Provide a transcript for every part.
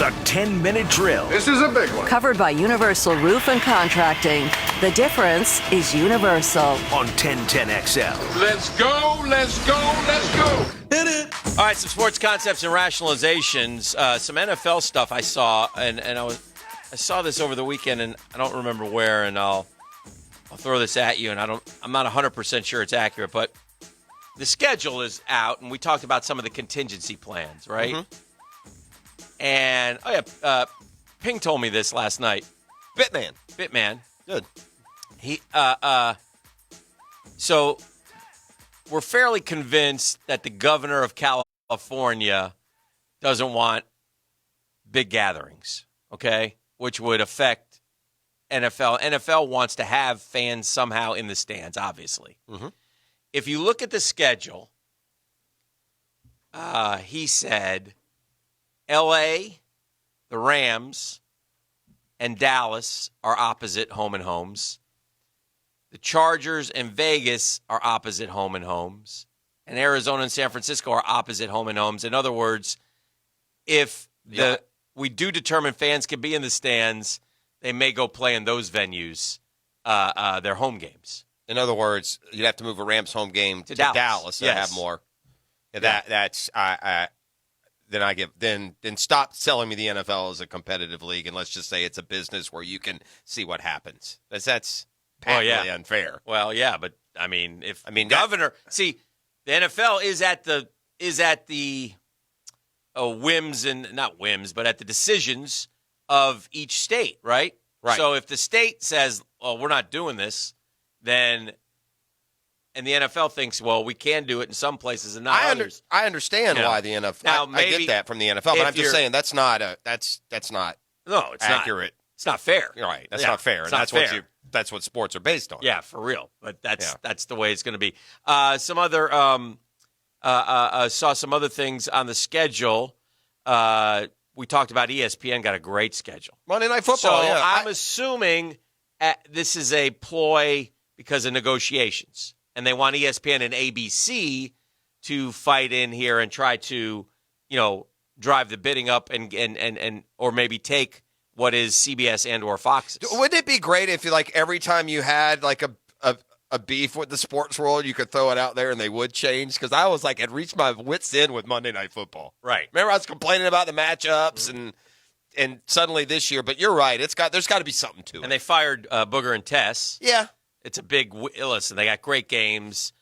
The 10-minute drill. This is a big one. Covered by Universal Roof and Contracting. The difference is Universal. On 1010XL. Let's go, let's go, let's go. Hit it. All right, some sports concepts and rationalizations. Some NFL stuff I saw, and I saw this over the weekend, and I don't remember where, and I'll throw this at you, and I'm not 100% sure it's accurate, but the schedule is out, and we talked about some of the contingency plans, right? Mm-hmm. And, Ping told me this last night. Bitman. Good. So we're fairly convinced that the governor of California doesn't want big gatherings, okay, which would affect NFL. NFL wants to have fans somehow in the stands, obviously. Mm-hmm. If you look at the schedule, he said L.A., the Rams, and Dallas are opposite home and homes. The Chargers and Vegas are opposite home and homes. And Arizona and San Francisco are opposite home and homes. In other words, if we do determine fans can be in the stands, they may go play in those venues, their home games. In other words, you'd have to move a Rams home game to Dallas to have more. Then stop selling me the NFL as a competitive league, and let's just say it's a business where you can see what happens. That's patently unfair. Well, yeah, but governor, see, the NFL is at the whims and not whims, but at the decisions of each state, right? Right. So if the state says, "Oh, we're not doing this," then. And the NFL thinks, well, we can do it in some places and not others. I understand why the NFL. Now, I get that from the NFL, but I'm just saying that's not accurate. It's not fair. You're right. That's not fair, and that's what sports are based on. Yeah, for real. But that's the way it's going to be. Some other saw some other things on the schedule. We talked about ESPN got a great schedule. Monday Night Football. So I'm assuming this is a ploy because of negotiations. And they want ESPN and ABC to fight in here and try to, drive the bidding up and or maybe take what is CBS and or Fox's. Wouldn't it be great if every time you had a beef with the sports world, you could throw it out there and they would change? Because I was had reached my wits' end with Monday Night Football. Right. Remember I was complaining about the matchups and suddenly this year, but you're right. There's got to be something to it. And they fired Booger and Tess. Yeah. It's a big listen. They got great games.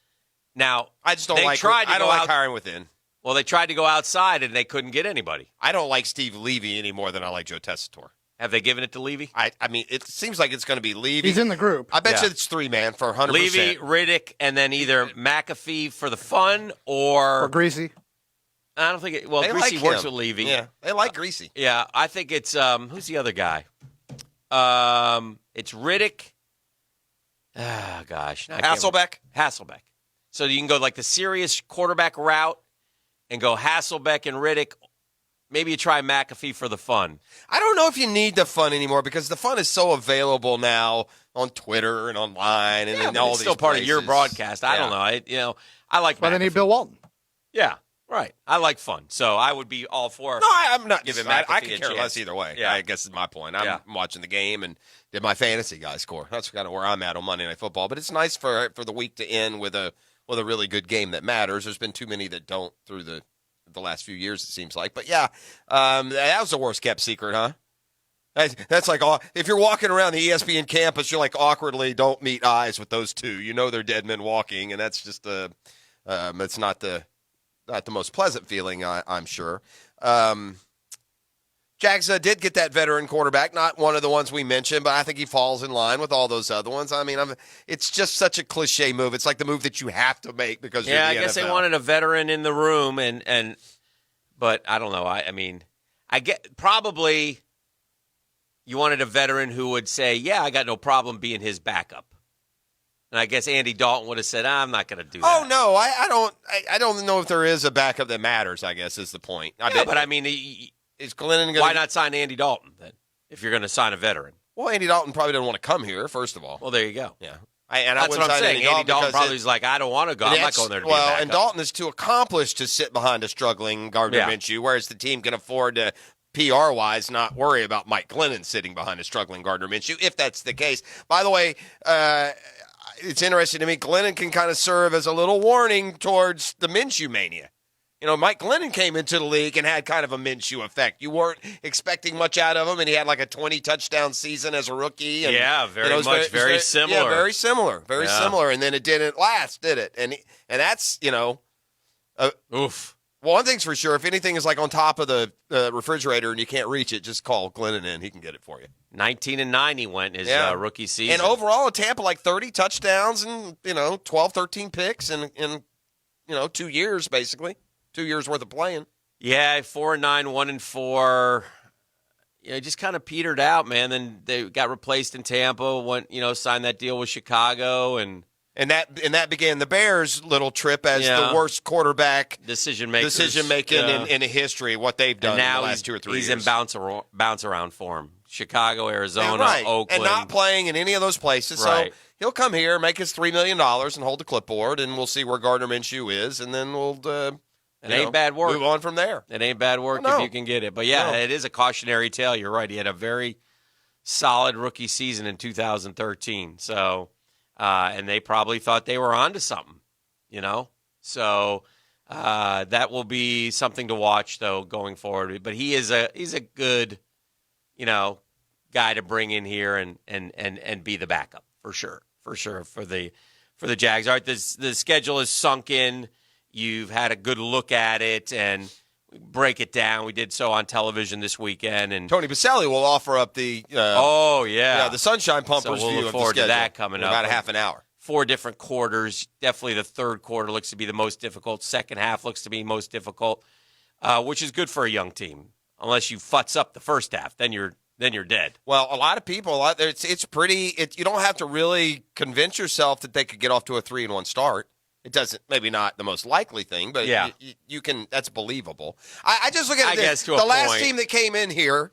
Now I just don't like hiring within. Well, they tried to go outside and they couldn't get anybody. I don't like Steve Levy any more than I like Joe Tessitore. Have they given it to Levy? I mean, it seems like it's going to be Levy. He's in the group. I bet you it's 3 man for 100%. Levy, Riddick, and then either McAfee for the fun or Greasy. I don't think. Greasy works with Levy. Yeah, they like Greasy. Yeah, I think it's who's the other guy? It's Riddick. Ah, gosh. Hasselbeck? Hasselbeck. So you can go the serious quarterback route and go Hasselbeck and Riddick. Maybe you try McAfee for the fun. I don't know if you need the fun anymore because the fun is so available now on Twitter and online and all these still part places. of your broadcast. I don't know. I like Well, McAfee. they need Bill Walton. Yeah, right. I like fun. So I would be all for No, I'm not giving McAfee McAfee I can a care chance. less either way. Yeah. I guess is my point. I'm watching the game and did my fantasy guy score. That's kind of where I'm at on Monday Night Football. But it's nice for the week to end with a really good game that matters. There's been too many that don't through the last few years, it seems like. But yeah, that was the worst kept secret, huh? That's if you're walking around the ESPN campus, you're awkwardly don't meet eyes with those two. They're dead men walking, and that's just it's not the most pleasant feeling, I'm sure. Jags did get that veteran quarterback, not one of the ones we mentioned, but I think he falls in line with all those other ones. I mean, it's just such a cliche move. It's like the move that you have to make because you're the I guess NFL. they wanted a veteran in the room, but I don't know. I get probably you wanted a veteran who would say, "Yeah, I got no problem being his backup." And I guess Andy Dalton would have said, "I'm not going to do that." Oh no, I don't know if there is a backup that matters. I guess is the point. But I mean, is Glennon why not sign Andy Dalton then if you're going to sign a veteran? Well, Andy Dalton probably doesn't want to come here. First of all, well, there you go. Yeah, that's what I'm saying. Andy Dalton probably is like, I don't want to go. I'm not going there to be a backup. And Dalton is too accomplished to sit behind a struggling Gardner Minshew, whereas the team can afford to PR-wise, not worry about Mike Glennon sitting behind a struggling Gardner Minshew, if that's the case. By the way, it's interesting to me, Glennon can kind of serve as a little warning towards the Minshew mania. Mike Glennon came into the league and had kind of a Minshew effect. You weren't expecting much out of him, and he had like a 20-touchtown seation as a rookie. And, very similar. Yeah, very similar. And then it didn't last, did it? And that's, oof. Well, one thing's for sure, if anything is like on top of the refrigerator and you can't reach it, just call Glennon in. He can get it for you. 19-9 he went his rookie season. And overall at Tampa, like 30 touchdowns and, 12, 13 picks in 2 years, basically. 2 years worth of playing. Yeah, 4-9, 1-4. Just kind of petered out, man. Then they got replaced in Tampa, signed that deal with Chicago, and that began the Bears' little trip as the worst quarterback decision making in history. What they've done in the last 2 or 3 years. He's in bounce around form. Chicago, Arizona, Oakland, and not playing in any of those places. Right. So he'll come here, make his $3 million, and hold the clipboard, and we'll see where Gardner Minshew is, and then we'll ain't bad work. Move on from there. It ain't bad work if you can get it. But it is a cautionary tale. You're right. He had a very solid rookie season in 2013. So. And they probably thought they were onto something, So that will be something to watch, though, going forward. But he's a good, guy to bring in here and be the backup for sure for the Jags. All right, the schedule is sunk in. You've had a good look at it and break it down. We did so on television this weekend, and Tony Baselli will offer up the the Sunshine Pumpers we'll view look of forward the to schedule that coming in up. About a half an hour. 4 different quarters. Definitely the third quarter looks to be the most difficult. Second half looks to be most difficult, which is good for a young team. Unless you futz up the first half, then you're dead. Well, a lot of people, it's pretty. You don't have to really convince yourself that they could get off to a 3-1 start. It doesn't, maybe not the most likely thing, but you can. That's believable. I just look at it. The last team that came in here,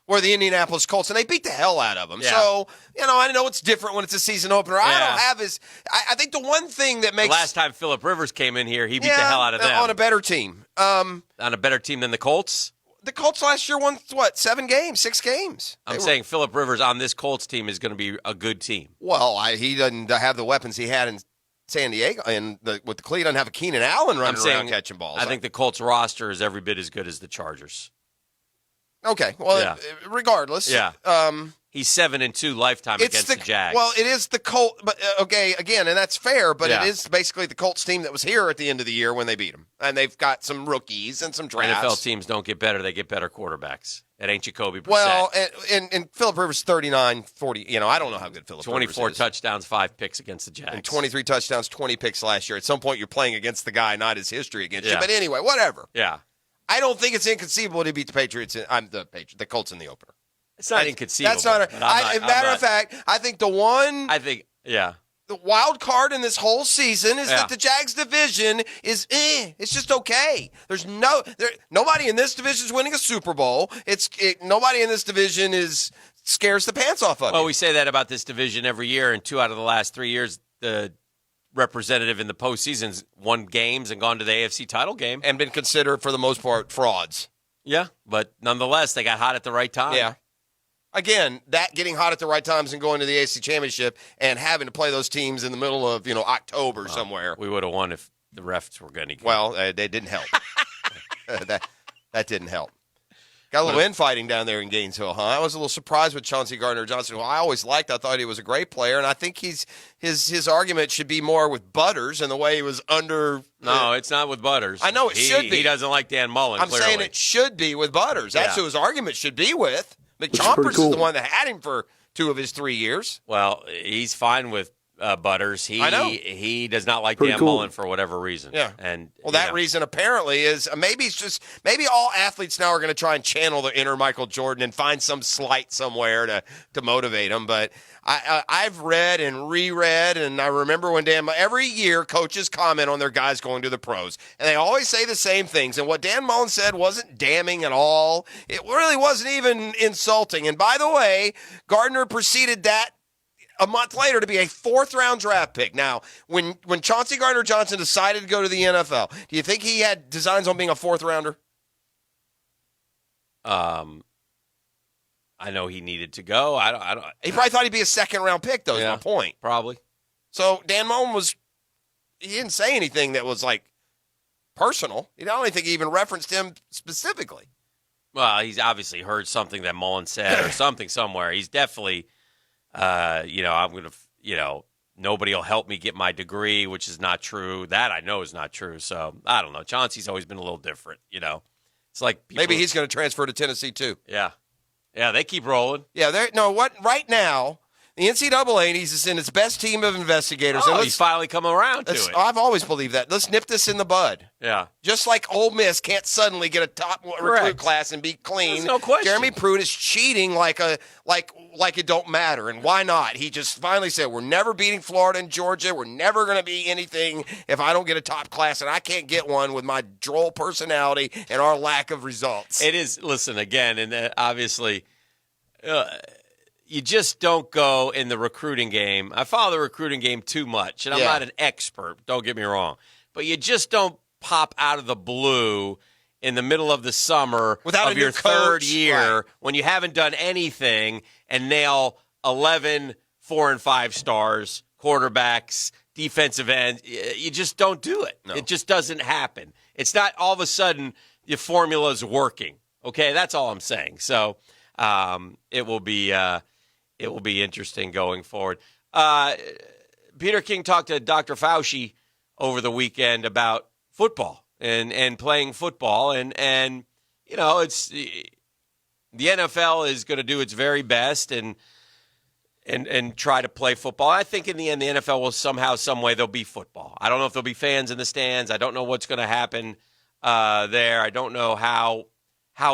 were the Indianapolis Colts, and they beat the hell out of them. Yeah. So I know it's different when it's a season opener. I don't have his. I think the one thing that makes the last time Phillip Rivers came in here, he beat the hell out of them on a better team. On a better team than the Colts. The Colts last year won 6 games. I'm saying Phillip Rivers on this Colts team is going to be a good team. Well, he doesn't have the weapons he had in San Diego, and with the Cleveland, have a Keenan Allen running around catching balls. I think the Colts roster is every bit as good as the Chargers. Okay, well, regardless, he's 7-2 lifetime against the Jags. Well, it is the Colts, but okay, again, and that's fair. But it is basically the Colts team that was here at the end of the year when they beat them, and they've got some rookies and some drafts. NFL teams don't get better; they get better quarterbacks. It ain't Jacoby Brissett. Well, and Phillip Rivers 39, 40. I don't know how good Phillip Rivers is. 24 touchdowns, 5 picks against the Jags. And 23 touchdowns, 20 picks last year. At some point, you're playing against the guy, not his history against you. But anyway, whatever. Yeah. I don't think it's inconceivable to beat the Patriots. The Colts in the opener. It's not inconceivable. That's not. Matter of fact, I think the wild card in this whole season is that the Jags division is it's just okay. There's nobody in this division is winning a Super Bowl. Nobody in this division scares the pants off of you. Well, we say that about this division every year, and 2 out of the last 3 years, the representative in the postseason's won games and gone to the AFC title game. And been considered, for the most part, frauds. Yeah, but nonetheless, they got hot at the right time. Yeah. Again, that getting hot at the right times and going to the AFC Championship and having to play those teams in the middle of October somewhere. We would have won if the refs were going to go. Well, they didn't help. that didn't help. Got a little infighting down there in Gainesville, huh? I was a little surprised with Chauncey Gardner-Johnson, who I always liked. I thought he was a great player, and I think his argument should be more with Butters and the way he was under. No, it's not with Butters. I know it should be. He doesn't like Dan Mullen. I'm saying it should be with Butters. That's who his argument should be with. McChompers is the one that had him for 2 of his 3 years. Well, he's fine with Butters. I know. He does not like Dan Mullen for whatever reason. Yeah. And that reason apparently is maybe all athletes now are going to try and channel their inner Michael Jordan and find some slight somewhere to motivate them. But I've read and reread, and I remember when every year coaches comment on their guys going to the pros, and they always say the same things. And what Dan Mullen said wasn't damning at all. It really wasn't even insulting. And by the way, Gardner preceded that a month later to be a 4th-round draft pick. Now, when Chauncey Gardner-Johnson decided to go to the NFL, do you think he had designs on being a 4th-rounder? I know he needed to go. I don't. He probably thought he'd be a second-round pick, though, is my point. Probably. So Dan Mullen he didn't say anything that was, like, personal. I don't think he even referenced him specifically. Well, he's obviously heard something that Mullen said or something somewhere. He's definitely, I'm going to, nobody will help me get my degree, which is not true. That I know is not true. So, I don't know. Chauncey's always been a little different, It's like maybe he's going to transfer to Tennessee, too. Yeah. Yeah, they keep rolling. Yeah, right now, the NCAA is in its best team of investigators. Oh, he's finally come around to it. I've always believed that. Let's nip this in the bud. Yeah. Just like Ole Miss can't suddenly get a top recruit class and be clean. There's no question. Jeremy Pruitt is cheating like it don't matter. And why not? He just finally said, we're never beating Florida and Georgia. We're never going to be anything if I don't get a top class, and I can't get one with my droll personality and our lack of results. It is, listen, again, and obviously you just don't go in the recruiting game. I follow the recruiting game too much, and I'm not an expert, don't get me wrong. But you just don't pop out of the blue in the middle of the summer without of your third year right, when you haven't done anything and nail 11 4 and 5 stars, quarterbacks, defensive ends. You just don't do it. No. It just doesn't happen. It's not all of a sudden your formula's working. Okay, that's all I'm saying. So it will be interesting going forward. Peter King talked to Dr. Fauci over the weekend about football and playing football. And it's the NFL is going to do its very best and try to play football. I think in the end, the NFL will somehow, some way, there'll be football. I don't know if there'll be fans in the stands. I don't know what's going to happen there. I don't know how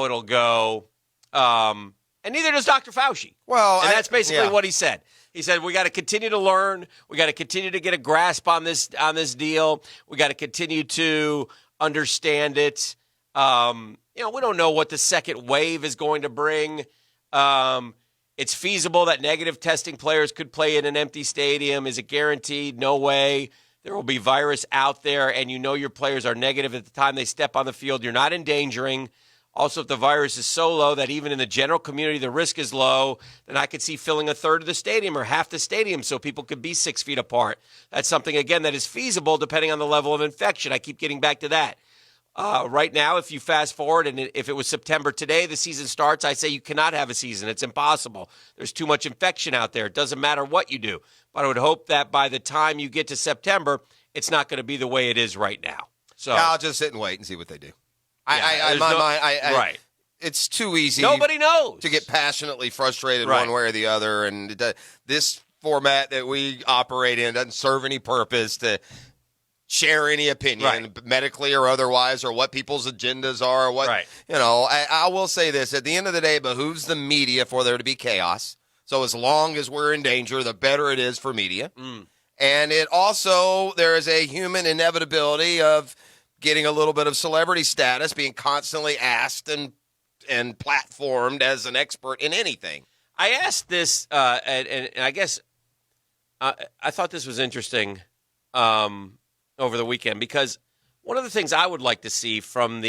it'll go. And neither does Dr. Fauci. Well, and that's basically what he said. He said, we got to continue to learn. We got to continue to get a grasp on this deal. We got to continue to understand it. We don't know what the second wave is going to bring. It's feasible that negative testing players could play in an empty stadium. Is it guaranteed? No way. There will be virus out there, and your players are negative at the time they step on the field. You're not endangering. Also, if the virus is so low that even in the general community the risk is low, then I could see filling a third of the stadium or half the stadium so people could be 6 feet apart. That's something, again, that is feasible depending on the level of infection. I keep getting back to that. Right now, if you fast forward and if it was September today, the season starts, I say you cannot have a season. It's impossible. There's too much infection out there. It doesn't matter what you do. But I would hope that by the time you get to September, it's not going to be the way it is right now. So I'll just sit and wait and see what they do. Right. It's too easy. Nobody knows to get passionately frustrated one way or the other, and this format that we operate in doesn't serve any purpose to share any opinion, medically or otherwise, or what people's agendas are. I will say this: at the end of the day, it behooves the media for there to be chaos. So as long as we're in danger, the better it is for media. And it also there is a human inevitability of getting a little bit of celebrity status, being constantly asked and platformed as an expert in anything. I asked this, and I guess I thought this was interesting over the weekend because one of the things I would like to see from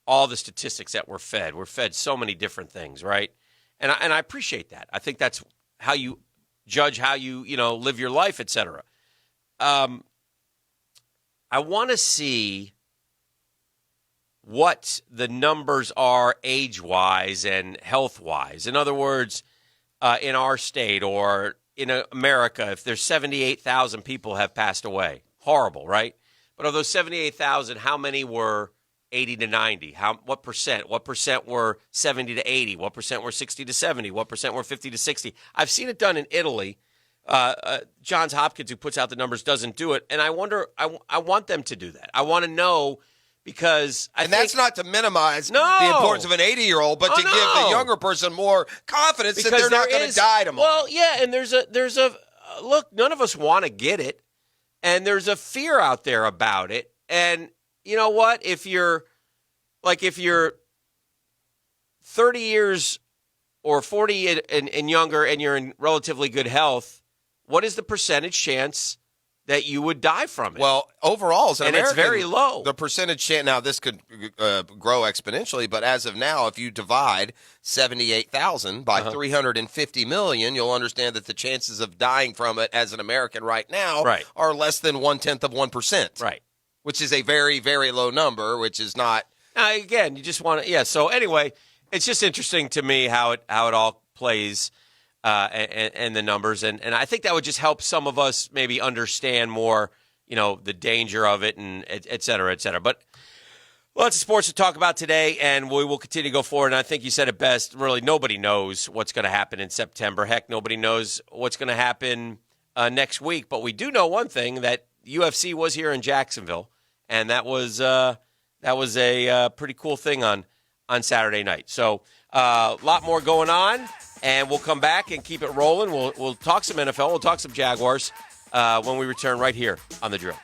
all the statistics that we're fed so many different things, right? And I appreciate that. I think that's how you judge how you live your life, et cetera. I want to see what the numbers are age-wise and health-wise. In other words, in our state or in America, if there's 78,000 people have passed away, horrible, right? But of those 78,000, how many were 80 to 90? What percent? What percent were 70 to 80? What percent were 60 to 70? What percent were 50 to 60? I've seen it done in Italy. Johns Hopkins, who puts out the numbers, doesn't do it. And I wonder, I want them to do that. I want to know because I think that's not to minimize the importance of an 80-year-old, but to give the younger person more confidence because that they're not going to die tomorrow. Well, yeah, and there's a look, none of us want to get it, and there's a fear out there about it. And you know what? If you're 30 years or 40 and younger and you're in relatively good health, what is the percentage chance that you would die from it. Well, overall, as an And American, it's very low. The percentage chance, now this could grow exponentially, but as of now, if you divide 78,000 by 350 million, you'll understand that the chances of dying from it as an American right now are less than 0.1%. Right. Which is a very, very low number, which is not. Again, you just want to, So anyway, it's just interesting to me how it all plays. And the numbers. And I think that would just help some of us maybe understand more, the danger of it and et cetera, et cetera. But lots of sports to talk about today, and we will continue to go forward. And I think you said it best. Really, nobody knows what's going to happen in September. Heck, nobody knows what's going to happen next week. But we do know one thing, that UFC was here in Jacksonville, and that was a pretty cool thing on Saturday night. So a lot more going on. And we'll come back and keep it rolling. We'll talk some NFL. We'll talk some Jaguars when we return right here on The Drill.